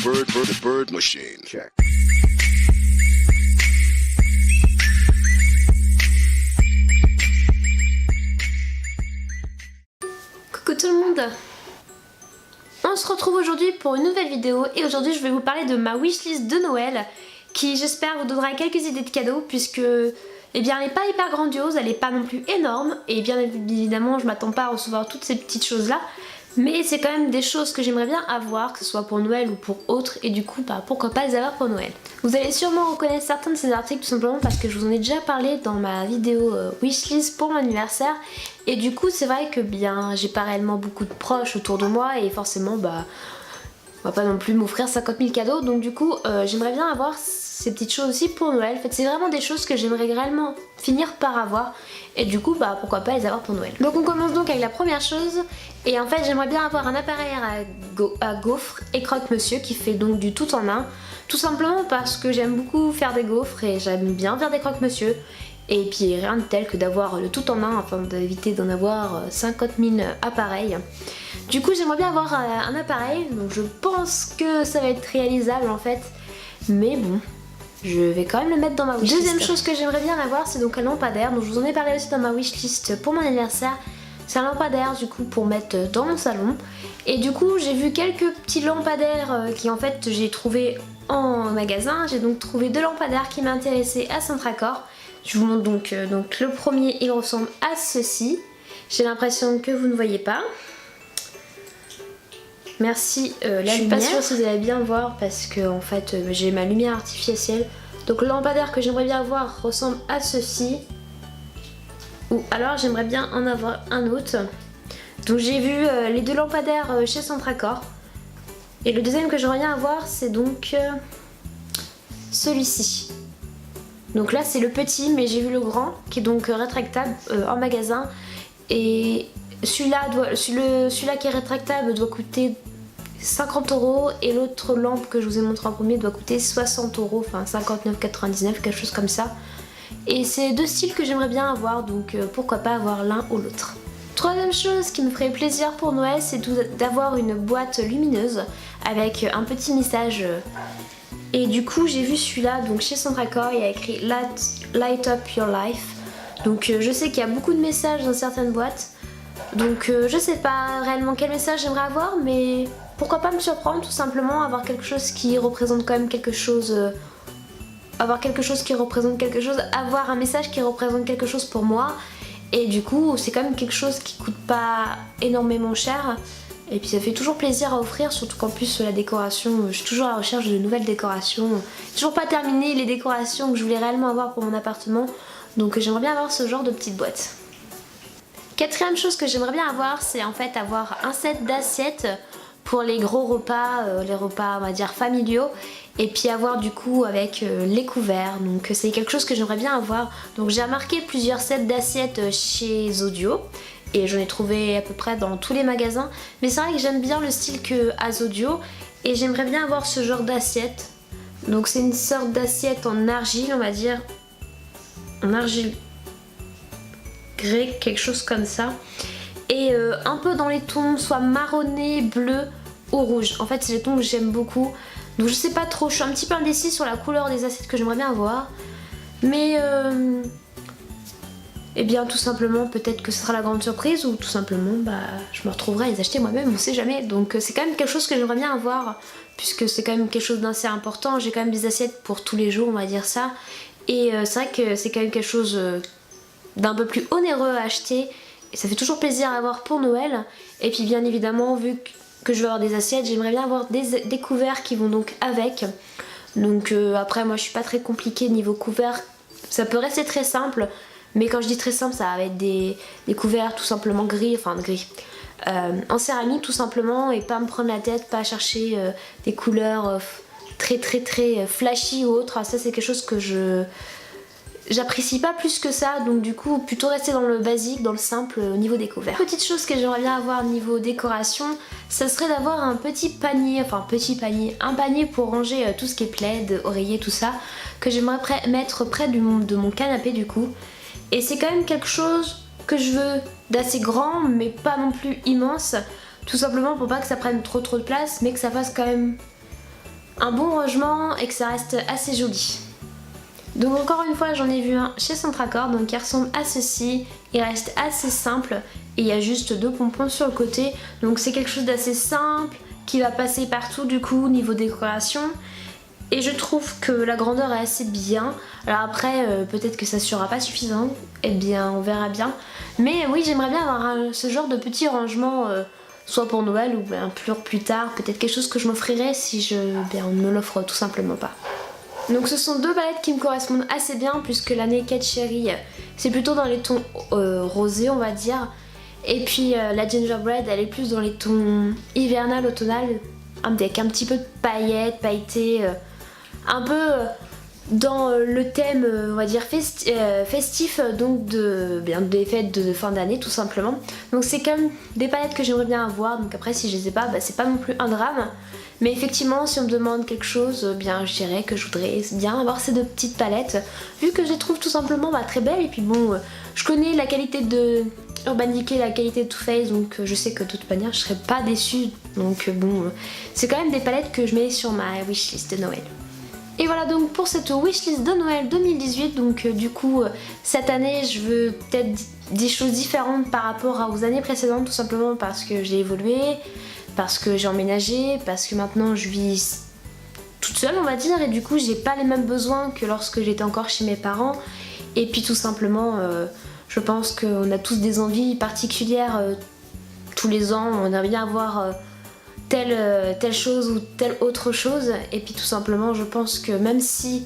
bird machine. Check. Coucou tout le monde. On se retrouve aujourd'hui pour une nouvelle vidéo et aujourd'hui je vais vous parler de ma wishlist de Noël qui j'espère vous donnera quelques idées de cadeaux puisque eh bien elle n'est pas hyper grandiose, elle n'est pas non plus énorme et bien évidemment je m'attends pas à recevoir toutes ces petites choses là, mais c'est quand même des choses que j'aimerais bien avoir, que ce soit pour Noël ou pour autre, et du coup bah, pourquoi pas les avoir pour Noël. Vous allez sûrement reconnaître certains de ces articles tout simplement parce que je vous en ai déjà parlé dans ma vidéo wishlist pour mon anniversaire, et du coup c'est vrai que bien j'ai pas réellement beaucoup de proches autour de moi et forcément bah on va pas non plus m'offrir 50 000 cadeaux, donc du coup j'aimerais bien avoir ces petites choses aussi pour Noël. En fait c'est vraiment des choses que j'aimerais réellement finir par avoir et du coup bah pourquoi pas les avoir pour Noël. Donc on commence donc avec la première chose et en fait j'aimerais bien avoir un appareil à gaufres et croque-monsieur qui fait donc du tout en un, tout simplement parce que j'aime beaucoup faire des gaufres et j'aime bien faire des croque-monsieur. Et puis rien de tel que d'avoir le tout en un afin d'éviter d'en avoir 50 000 appareils. Du coup j'aimerais bien avoir un appareil, donc je pense que ça va être réalisable en fait. Mais bon, je vais quand même le mettre dans ma wishlist. Deuxième chose que j'aimerais bien avoir, c'est donc un lampadaire. Donc je vous en ai parlé aussi dans ma wishlist pour mon anniversaire. C'est un lampadaire du coup pour mettre dans mon salon. Et du coup j'ai vu quelques petits lampadaires qui en fait j'ai trouvé en magasin. J'ai donc trouvé deux lampadaires qui m'intéressaient à Centracor. Je vous montre donc le premier, il ressemble à ceci. J'ai l'impression que vous ne voyez pas. Merci la lumière. Je suis pas sûre si vous allez bien voir parce que en fait j'ai ma lumière artificielle. Donc le lampadaire que j'aimerais bien avoir ressemble à ceci. Ou alors j'aimerais bien en avoir un autre. Donc j'ai vu les deux lampadaires chez Centracor. Et le deuxième que j'aimerais bien avoir c'est donc celui-ci. Donc là c'est le petit, mais j'ai vu le grand qui est donc rétractable en magasin. Et celui-là qui est rétractable doit coûter 50 € et l'autre lampe que je vous ai montré en premier doit coûter 60 €, enfin 59,99 quelque chose comme ça. Et c'est deux styles que j'aimerais bien avoir, donc pourquoi pas avoir l'un ou l'autre. Troisième chose qui me ferait plaisir pour Noël, c'est d'avoir une boîte lumineuse avec un petit message. Et du coup j'ai vu celui-là, donc chez Centracor, il y a écrit Light Up Your Life. Donc je sais qu'il y a beaucoup de messages dans certaines boîtes. Donc je sais pas réellement quel message j'aimerais avoir, mais pourquoi pas me surprendre tout simplement, avoir quelque chose qui représente quand même quelque chose. Avoir quelque chose qui représente quelque chose, avoir un message qui représente quelque chose pour moi. Et du coup c'est quand même quelque chose qui coûte pas énormément cher. Et puis ça fait toujours plaisir à offrir, surtout qu'en plus la décoration, je suis toujours à la recherche de nouvelles décorations. Toujours pas terminé les décorations que je voulais réellement avoir pour mon appartement. Donc j'aimerais bien avoir ce genre de petite boîte. Quatrième chose que j'aimerais bien avoir, c'est en fait avoir un set d'assiettes pour les gros repas, les repas on va dire familiaux. Et puis avoir du coup avec les couverts, donc c'est quelque chose que j'aimerais bien avoir. Donc j'ai remarqué plusieurs sets d'assiettes chez Zodio. Et j'en ai trouvé à peu près dans tous les magasins. Mais c'est vrai que j'aime bien le style que a Zodio. Et j'aimerais bien avoir ce genre d'assiette. Donc c'est une sorte d'assiette en argile on va dire. En argile grès, quelque chose comme ça. Et un peu dans les tons soit marronné, bleu ou rouge. En fait c'est les tons que j'aime beaucoup. Donc je sais pas trop, je suis un petit peu indécis sur la couleur des assiettes que j'aimerais bien avoir. Mais eh bien tout simplement peut-être que ce sera la grande surprise ou tout simplement bah je me retrouverai à les acheter moi-même, on sait jamais. Donc c'est quand même quelque chose que j'aimerais bien avoir puisque c'est quand même quelque chose d'assez important. J'ai quand même des assiettes pour tous les jours on va dire ça. Et c'est vrai que c'est quand même quelque chose d'un peu plus onéreux à acheter. Et ça fait toujours plaisir à avoir pour Noël. Et puis bien évidemment vu que je vais avoir des assiettes, j'aimerais bien avoir des couverts qui vont donc avec. Donc après moi je suis pas très compliquée niveau couverts. Ça peut rester très simple. Mais quand je dis très simple, ça va être des couverts tout simplement gris, en céramique tout simplement, et pas me prendre la tête, pas chercher des couleurs très flashy ou autre. Ça c'est quelque chose que j'apprécie pas plus que ça, donc du coup plutôt rester dans le basique, dans le simple au niveau des couverts. Petite chose que j'aimerais bien avoir niveau décoration, ça serait d'avoir un petit panier, un panier pour ranger tout ce qui est plaid, oreiller, tout ça, que j'aimerais mettre près de mon canapé du coup. Et c'est quand même quelque chose que je veux d'assez grand mais pas non plus immense, tout simplement pour pas que ça prenne trop de place mais que ça fasse quand même un bon rangement et que ça reste assez joli. Donc encore une fois j'en ai vu un chez Centracor, donc il ressemble à ceci, il reste assez simple et il y a juste 2 pompons sur le côté, donc c'est quelque chose d'assez simple qui va passer partout du coup niveau décoration. Et je trouve que la grandeur est assez bien. Alors après, peut-être que ça sera pas suffisant. Eh bien, on verra bien. Mais oui, j'aimerais bien avoir ce genre de petit rangement, soit pour Noël ou bien plus tard. Peut-être quelque chose que je m'offrirais si on me l'offre tout simplement pas. Donc ce sont 2 palettes qui me correspondent assez bien puisque la Naked Cherry, c'est plutôt dans les tons rosés, on va dire. Et puis la Gingerbread, elle est plus dans les tons hivernal, automnal, avec un petit peu de paillettes, pailletés. Un peu dans le thème, on va dire, festif, donc des fêtes de fin d'année tout simplement. Donc c'est quand même des palettes que j'aimerais bien avoir, donc après si je les ai pas, c'est pas non plus un drame. Mais effectivement, si on me demande quelque chose, bien je dirais que je voudrais bien avoir ces 2 petites palettes, vu que je les trouve tout simplement très belles. Et puis bon, je connais la qualité de Urban Decay, la qualité de Too Faced, donc je sais que de toute manière je serais pas déçue. Donc bon, c'est quand même des palettes que je mets sur ma wishlist de Noël. Et voilà donc pour cette wishlist de Noël 2018, donc du coup cette année je veux peut-être des choses différentes par rapport aux années précédentes, tout simplement parce que j'ai évolué, parce que j'ai emménagé, parce que maintenant je vis toute seule on va dire, et du coup j'ai pas les mêmes besoins que lorsque j'étais encore chez mes parents. Et puis tout simplement je pense qu'on a tous des envies particulières tous les ans, on aimerait bien avoir telle chose ou telle autre chose. Et puis tout simplement je pense que même si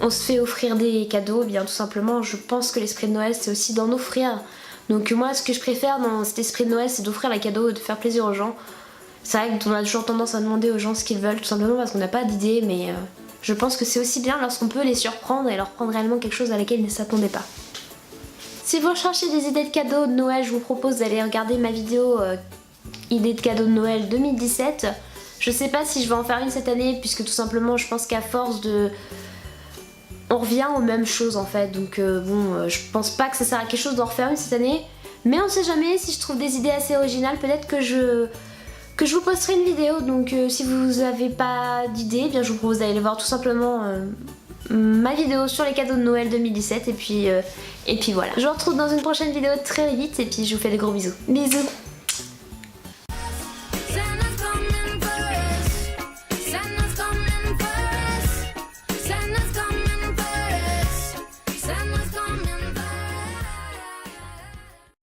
on se fait offrir des cadeaux, bien tout simplement je pense que l'esprit de Noël c'est aussi d'en offrir. Donc moi ce que je préfère dans cet esprit de Noël c'est d'offrir les cadeaux et de faire plaisir aux gens. C'est vrai qu'on a toujours tendance à demander aux gens ce qu'ils veulent tout simplement parce qu'on n'a pas d'idée, mais je pense que c'est aussi bien lorsqu'on peut les surprendre et leur prendre réellement quelque chose à laquelle ils ne s'attendaient pas. Si vous recherchez des idées de cadeaux de Noël, je vous propose d'aller regarder ma vidéo idées de cadeaux de Noël 2017. Je sais pas si je vais en faire une cette année puisque tout simplement je pense qu'à force de... on revient aux mêmes choses en fait, donc bon je pense pas que ça sert à quelque chose d'en refaire une cette année, mais on sait jamais, si je trouve des idées assez originales peut-être que je vous posterai une vidéo. Donc si vous avez pas d'idée, bien je vous propose d'aller voir tout simplement ma vidéo sur les cadeaux de Noël 2017 et puis voilà. Je vous retrouve dans une prochaine vidéo très vite et puis je vous fais des gros bisous. Bisous.